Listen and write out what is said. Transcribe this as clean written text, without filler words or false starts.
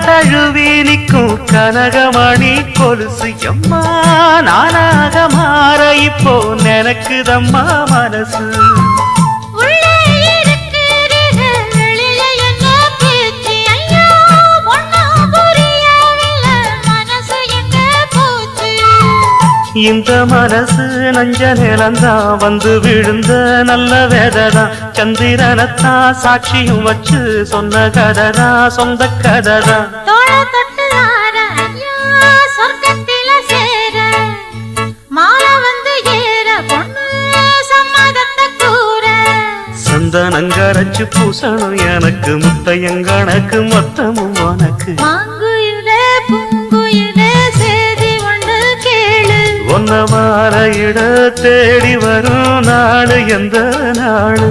தழுவி நிற்கும் கனகமணி கொலுசு எம்மா நானாக மாற இப்போ நினைக்குதம்மா மனசு இந்த மனசு நஞ்ச நிலந்தான் வந்து விழுந்த நல்ல வேததான் சந்திரனத்தான் சாட்சியும் வச்சு சொன்ன கததா சொந்த கததா சந்தனங்கரைச்சு பூசணும் எனக்கு முத்தையங்கணக்கு மொத்தமும் உனக்கு ஒன்ன மாற இட தேடி வரும் நாடு எந்த நாடு